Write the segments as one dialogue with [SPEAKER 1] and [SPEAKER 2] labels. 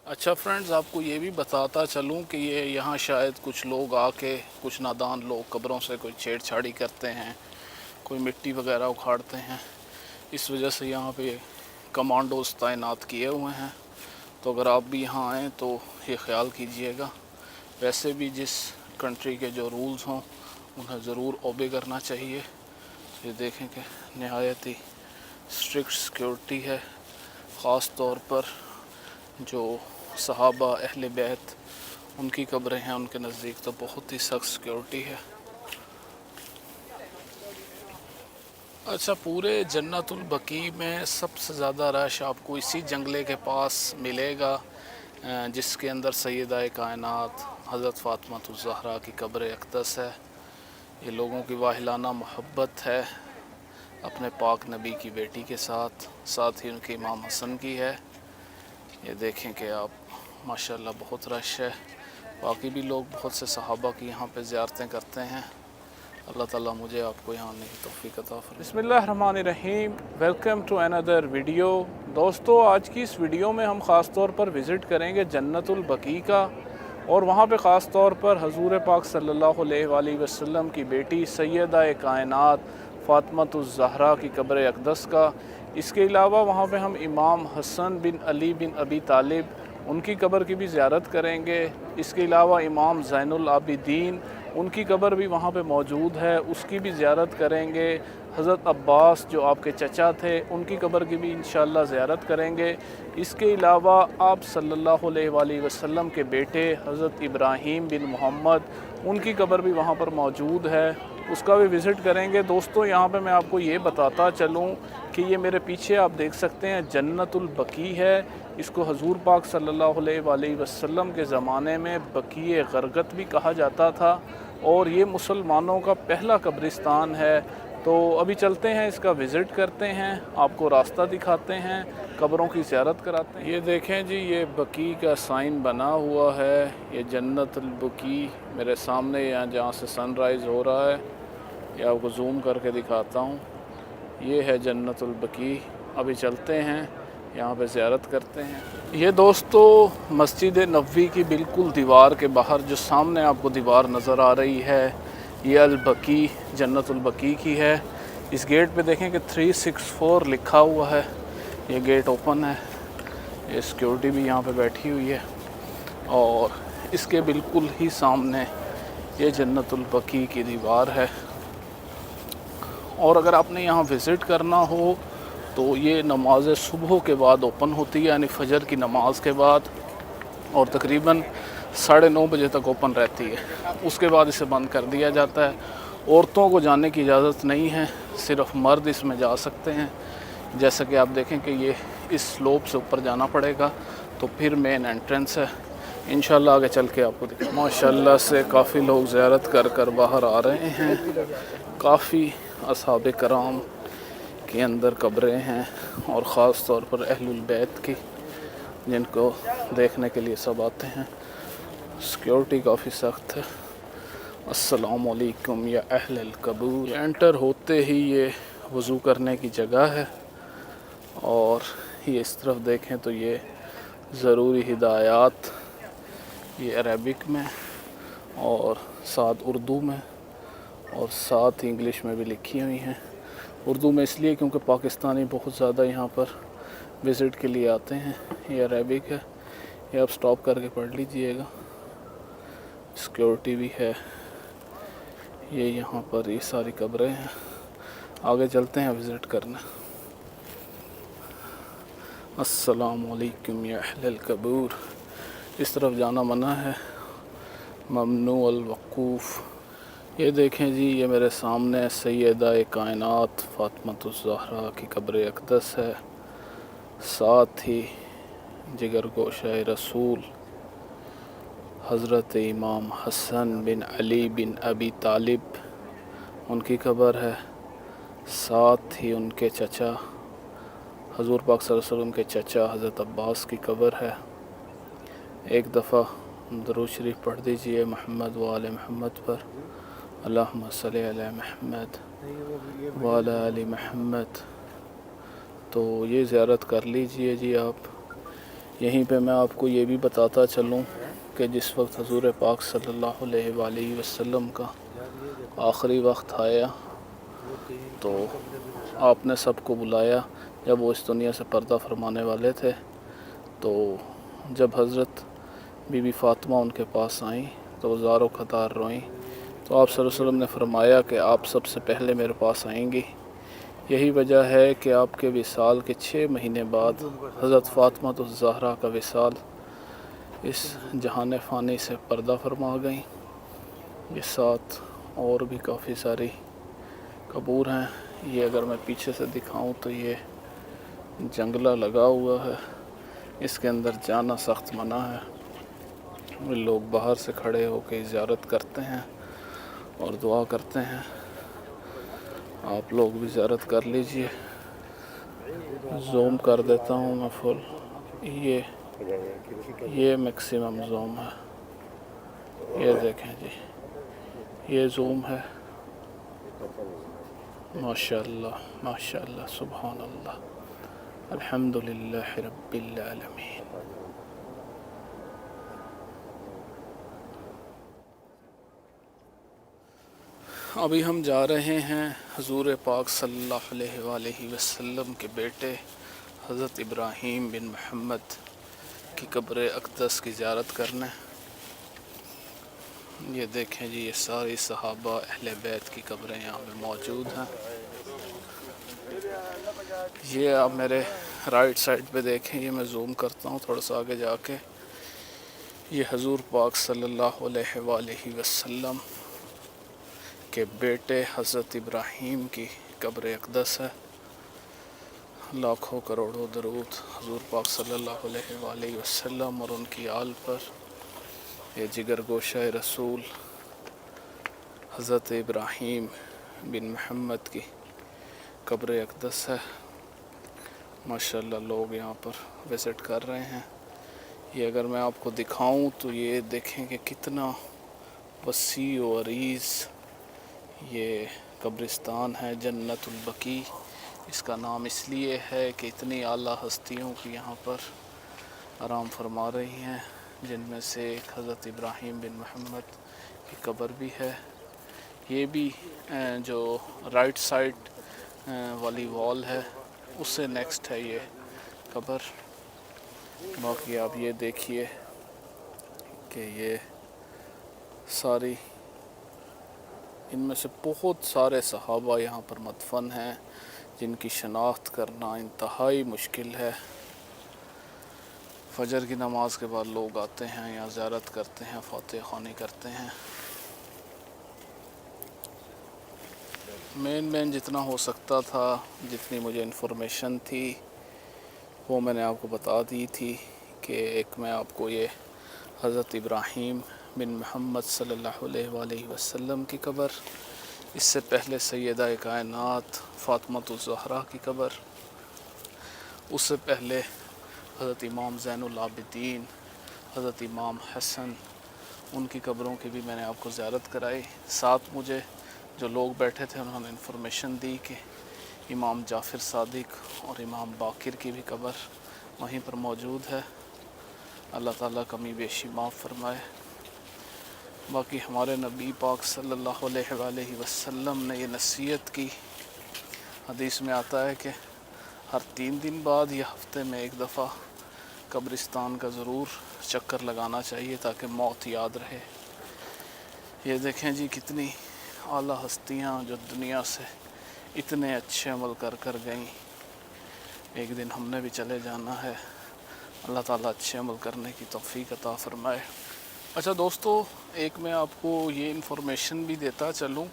[SPEAKER 1] अच्छा फ्रेंड्स, आपको ये भी बताता चलूँ कि ये यहाँ शायद कुछ लोग आके, कुछ नादान लोग कब्रों से कोई छेड़छाड़ी करते हैं, कोई मिट्टी वगैरह उखाड़ते हैं। इस वजह से यहाँ पे कमांडोज तैनात किए हुए हैं। तो अगर आप भी यहाँ आएँ तो ये ख्याल कीजिएगा। वैसे भी जिस कंट्री के जो रूल्स हों उन्हें ज़रूर ओबे करना चाहिए। ये देखें कि नहायत ही स्ट्रिक्ट सिक्योरिटी है, ख़ास तौर पर जो सहाबा अहले बैत उनकी कब्रें हैं, उनके नज़दीक तो बहुत ही सख्त सिक्योरिटी है। अच्छा, पूरे जन्नतुल बकी में सबसे ज़्यादा रश आपको इसी जंगले के पास मिलेगा जिसके अंदर सैयदा कायनात हज़रत फ़ातिमा ज़हरा की कब्र अक़दस है। ये लोगों की वाहिलाना मोहब्बत है अपने पाक नबी की बेटी के साथ ही उनके इमाम हसन की है। ये देखें कि आप माशाल्लाह बहुत रश है। बाकी भी लोग बहुत से सहाबा की यहाँ पे ज़ियारतें करते हैं। अल्लाह ताला मुझे आपको यहाँ आने की तौफीक अता फरमाए। बिस्मिल्लाहिर्रहमानिर्रहीम, वेलकम टू अनदर वीडियो। दोस्तों, आज की इस वीडियो में हम ख़ास तौर पर विज़िट करेंगे जन्नतुल बकी का, और वहाँ पे ख़ास तौर पर हज़ूर पाक सल्लल्लाहु अलैहि वसल्लम की बेटी सैयदा कायनात फ़ातिमा ज़हरा की कब्र अक़दस का। इसके अलावा वहाँ पे हम इमाम हसन बिन अली बिन अबी तालिब उनकी कब्र की भी ज़ियारत करेंगे। इसके अलावा इमाम ज़ैनुल आबिदीन उनकी कब्र भी वहाँ पे मौजूद है, उसकी भी ज़ियारत करेंगे। हज़रत अब्बास जो आपके चचा थे उनकी कब्र की भी इंशाअल्लाह ज़ियारत करेंगे। इसके अलावा आप सल्लल्लाहु अलैहि वसल्लम के बेटे हज़रत इब्राहीम बिन मोहम्मद उनकी कब्र भी वहाँ पर मौजूद है, उसका भी विज़िट करेंगे। दोस्तों, यहाँ पे मैं आपको ये बताता चलूँ कि ये मेरे पीछे आप देख सकते हैं जन्नतुल बकी है। इसको हजूर पाक सल्लल्लाहु अलैहि वसल्लम के ज़माने में बकीए गरगत भी कहा जाता था, और ये मुसलमानों का पहला कब्रिस्तान है। तो अभी चलते हैं, इसका विज़िट करते हैं, आपको रास्ता दिखाते हैं, कब्रों की ज़ियारत कराते हैं। ये देखें जी, ये बकी का साइन बना हुआ है। ये जन्नतुल बकी मेरे सामने, यहाँ जहाँ से सनराइज़ हो रहा है, ये आपको जूम करके दिखाता हूँ। ये है जन्नतुल बकी। अभी चलते हैं, यहाँ पे ज़ियारत करते हैं। ये दोस्तों मस्जिद नबवी की बिल्कुल दीवार के बाहर जो सामने आपको दीवार नज़र आ रही है, ये अल बकी जन्नतुल बकी की है। इस गेट पे देखें कि 364 लिखा हुआ है। ये गेट ओपन है, ये सिक्योरिटी भी यहाँ पे बैठी हुई है, और इसके बिल्कुल ही सामने ये जन्नतुल बकी की दीवार है। और अगर आपने यहाँ विज़िट करना हो तो ये नमाज सुबह के बाद ओपन होती है, यानी फ़जर की नमाज के बाद, और तकरीबन 9:30 बजे तक ओपन रहती है। उसके बाद इसे बंद कर दिया जाता है। औरतों को जाने की इजाज़त नहीं है, सिर्फ मर्द इसमें जा सकते हैं। जैसा कि आप देखें कि ये इस स्लोप से ऊपर जाना पड़ेगा, तो फिर मेन एंट्रेंस है। इंशाल्लाह आगे चल के आपको दिखा। माशाल्लाह से काफ़ी लोग ज़ियारत कर बाहर आ रहे हैं। काफ़ी असहाबे कराम के अंदर कब्रें हैं, और ख़ास तौर पर अहलुल बैत की, जिनको देखने के लिए सब आते हैं। सिक्योरिटी काफ़ी सख्त है। अस्सलामु अलैकुम या अहलल कबूर। एंटर होते ही ये वज़ू करने की जगह है, और ये इस तरफ देखें तो ये ज़रूरी हिदायत ये अरबिक में, और साथ उर्दू में, और साथ इंग्लिश में भी लिखी हुई हैं। उर्दू में इसलिए क्योंकि पाकिस्तानी बहुत ज़्यादा यहाँ पर विज़िट के लिए आते हैं। ये अरबिक है, ये आप स्टॉप करके पढ़ लीजिएगा। सिक्योरिटी भी है। ये यहाँ पर ये सारी कब्रें हैं। आगे चलते हैं विज़िट करने। अस्सलामु अलैकुम या अहलल कबूर। इस तरफ जाना मना है, ममनू अल वक़ूफ़। ये देखें जी, ये मेरे सामने सैयदा कायनात फ़ातिमा ज़हरा की कब्र अक़दस है। साथ ही जिगर गोशा रसूल हज़रत इमाम हसन बिन अली बिन अबी तालिब उनकी कब्र है। साथ ही उनके चचा हज़ूर पाक सल्लल्लाहु अलैहि वसल्लम के चचा हज़रत अब्बास की कब्र है। एक दफ़ा दरूद शरीफ पढ़ दीजिए मोहम्मद व आले मोहम्मद पर। अल्लाहुम्मा सल्ली अला मोहम्मद व अला आलि मोहम्मद। तो ये ज़ियारत कर लीजिए जी आप। यहीं पे मैं आपको ये भी बताता चलूँ कि जिस वक्त हजूर पाक सल्लल्लाहु अलैहि वसल्लम का आखिरी वक्त आया तो आपने सबको बुलाया। जब वो इस दुनिया से पर्दा फरमाने वाले थे तो जब हज़रत बीबी फ़ातिमा उनके पास आईं तो वो ज़ारो क़तार रोईं। तो आप सल्लल्लाहु अलैहि वसल्लम ने फरमाया कि आप सबसे पहले मेरे पास आएंगी। यही वजह है कि आपके विसाल के 6 महीने बाद हज़रत फ़ातिमा तो ज़हरा का विसाल इस जहान फ़ानी से पर्दा फरमा गई। ये साथ और भी काफ़ी सारी कबूर हैं। ये अगर मैं पीछे से दिखाऊं तो ये जंगला लगा हुआ है, इसके अंदर जाना सख्त मना है। लोग बाहर से खड़े होकर ज़ियारत करते हैं और दुआ करते हैं। आप लोग भी ज़ियारत कर लीजिए। ज़ूम कर देता हूँ मैं फुल। ये मैक्सिमम ज़ूम है, ये देखें जी, ये ज़ूम है। माशाअल्लाह माशाअल्लाह, सुभान अल्लाह, अल्हम्दुलिल्लाह रब्बिल आलमीन। अभी हम जा रहे हैं हजूर पाक सल्लल्लाहु अलैहि वसल्लम के बेटे हज़रत इब्राहीम बिन मोहम्मद की कब्र अक़दस की ज़ियारत करने। ये देखें जी, ये सारी सहाबा अहले बैत की कब्रें यहाँ पे मौजूद हैं। ये आप मेरे राइट साइड पे देखें, ये मैं ज़ूम करता हूँ थोड़ा सा आगे जाके। ये हजूर पाक सल्लल्लाहु अलैहि वसल्लम के बेटे हज़रत इब्राहीम की कब्र अक़दस है। लाखों करोड़ों दरूद हजूर पाक सल्लल्लाहु अलैहि वसल्लम और उनकी आल पर। ये जिगर गोशा रसूल हज़रत इब्राहीम बिन मोहम्मद की कब्र अक़दस है। माशाअल्लाह लोग यहाँ पर विज़िट कर रहे हैं। ये अगर मैं आपको दिखाऊं तो ये देखें कि कितना वसी और अरीज़ ये कब्रिस्तान है। जन्नतुल बकी इसका नाम इसलिए है कि इतनी आला हस्तियों की यहाँ पर आराम फरमा रही हैं, जिनमें से एक हज़रत इब्राहीम बिन मोहम्मद की कब्र भी है। ये भी जो राइट साइड वाली वॉल है उससे नेक्स्ट है ये कब्र। बाकी आप ये देखिए कि ये सारी, इनमें से बहुत सारे सहाबा यहाँ पर मदफन हैं जिनकी शनाख्त करना इंतहाई मुश्किल है। फजर की नमाज के बाद लोग आते हैं यहाँ ज़ियारत करते हैं, फातिहा ख़्वानी करते हैं। मेन जितना हो सकता था, जितनी मुझे इन्फॉर्मेशन थी वो मैंने आपको बता दी थी कि एक मैं आपको ये हज़रत इब्राहीम बिन मोहम्मद सल्लल्लाहु अलैहि वसल्लम की कब्र, इससे पहले सैयदा कायनात फ़ातिमा ज़हरा की कब्र, उससे पहले हज़रत इमाम ज़ैनुल आबिदीन, हज़रत इमाम हसन, उनकी कब्रों की भी मैंने आपको ज़ियारत कराई। साथ मुझे जो लोग बैठे थे उन्होंने इन्फॉर्मेशन दी कि इमाम जाफ़िर सादिक और इमाम बाकिर की भी कब्र वहीं पर मौजूद है। अल्लाह ताला कमी बेशी माफ़ फरमाए। बाकी हमारे नबी पाक सल्लल्लाहु अलैहि वसल्लम ने ये नसीहत की, हदीस में आता है कि हर 3 दिन बाद या हफ्ते में एक दफ़ा कब्रिस्तान का ज़रूर चक्कर लगाना चाहिए ताकि मौत याद रहे। ये देखें जी, कितनी आला हस्तियाँ जो दुनिया से इतने अच्छे अमल कर कर गईं। एक दिन हमने भी चले जाना है। अल्लाह ताला अच्छे अमल करने की तौफ़ीक अता फ़रमाए। अच्छा दोस्तों, एक मैं आपको ये इन्फॉर्मेशन भी देता चलूँ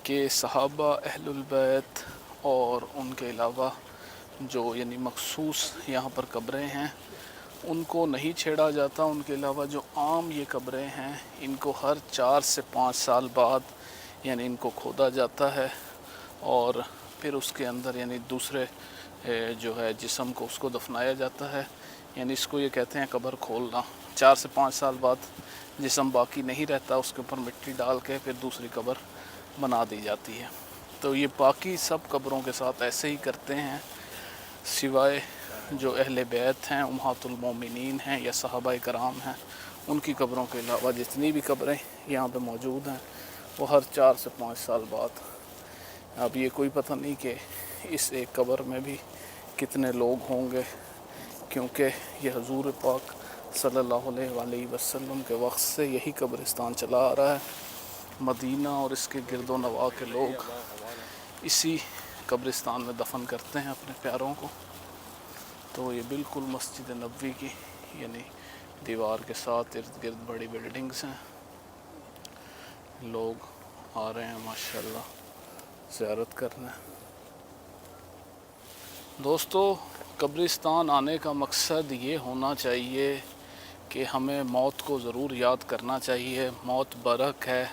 [SPEAKER 1] कि सहाबा अहलुल बैत और उनके अलावा जो यानी मखसूस यहाँ पर कब्रें हैं उनको नहीं छेड़ा जाता। उनके अलावा जो आम ये कब्रें हैं इनको हर 4 से 5 साल बाद यानी इनको खोदा जाता है और फिर उसके अंदर यानी दूसरे जो है जिस्म को उसको दफनाया जाता है। यानी इसको ये कहते हैं कब्र खोलना। 4 से 5 साल बाद जिस्म बाकी नहीं रहता, उसके ऊपर मिट्टी डाल के फिर दूसरी कब्र बना दी जाती है। तो ये बाकी सब कब्रों के साथ ऐसे ही करते हैं, सिवाय जो अहले बैत हैं, उम्महातुल मोमिनीन हैं या सहाबा कराम हैं, उनकी कब्रों के अलावा जितनी भी कब्रें यहाँ पे मौजूद हैं वो हर 4 से 5 साल बाद, अब ये कोई पता नहीं कि इस एक कब्र में भी कितने लोग होंगे, क्योंकि ये हुजूर पाक सल्लल्लाहु अलैहि वसल्लम के वक्त से यही कब्रिस्तान चला आ रहा है। मदीना और इसके गिरदो नवा के लोग इसी कब्रिस्तान में दफन करते हैं अपने प्यारों को। तो ये बिल्कुल मस्जिद नबवी की यानी दीवार के साथ इर्द गिर्द बड़ी बिल्डिंग्स हैं। लोग आ रहे हैं माशाल्लाह ज़ियारत करने। दोस्तों, कब्रिस्तान आने का मकसद ये होना चाहिए कि हमें मौत को ज़रूर याद करना चाहिए। मौत बरक है।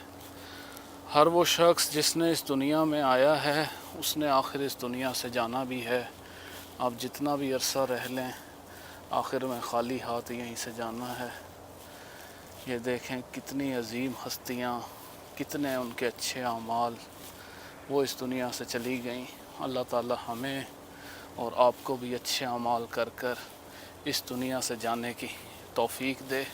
[SPEAKER 1] हर वो शख्स जिसने इस दुनिया में आया है उसने आखिर इस दुनिया से जाना भी है। आप जितना भी अरसा रह लें, आखिर में खाली हाथ यहीं से जाना है। ये देखें कितनी अजीम हस्तियाँ, कितने उनके अच्छे अमाल वो इस दुनिया से चली गईं। अल्लाह ताला हमें और आपको भी अच्छे अमाल कर कर इस दुनिया से जाने की तौफीक दे।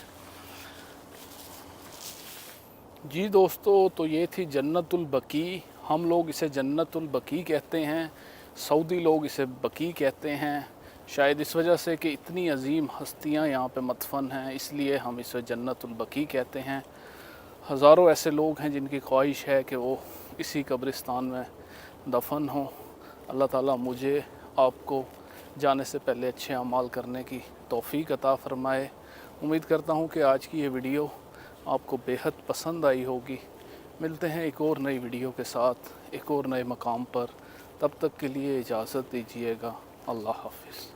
[SPEAKER 1] जी दोस्तों, तो ये थी जन्नतुल बकी। हम लोग इसे जन्नतुल बकी कहते हैं, सऊदी लोग इसे बकी कहते हैं। शायद इस वजह से कि इतनी अजीम हस्तियां यहाँ पे मदफन हैं, इसलिए हम इसे जन्नतुल बकी कहते हैं। हज़ारों ऐसे लोग हैं जिनकी ख्वाहिश है कि वो इसी कब्रिस्तान में दफन हों। अल्लाह ताला मुझे आपको जाने से पहले अच्छे अमाल करने की तौफीक अता फ़रमाए। उम्मीद करता हूँ कि आज की ये वीडियो आपको बेहद पसंद आई होगी। मिलते हैं एक और नई वीडियो के साथ, एक और नए मकाम पर। तब तक के लिए इजाज़त दीजिएगा। अल्लाह हाफ़िज़।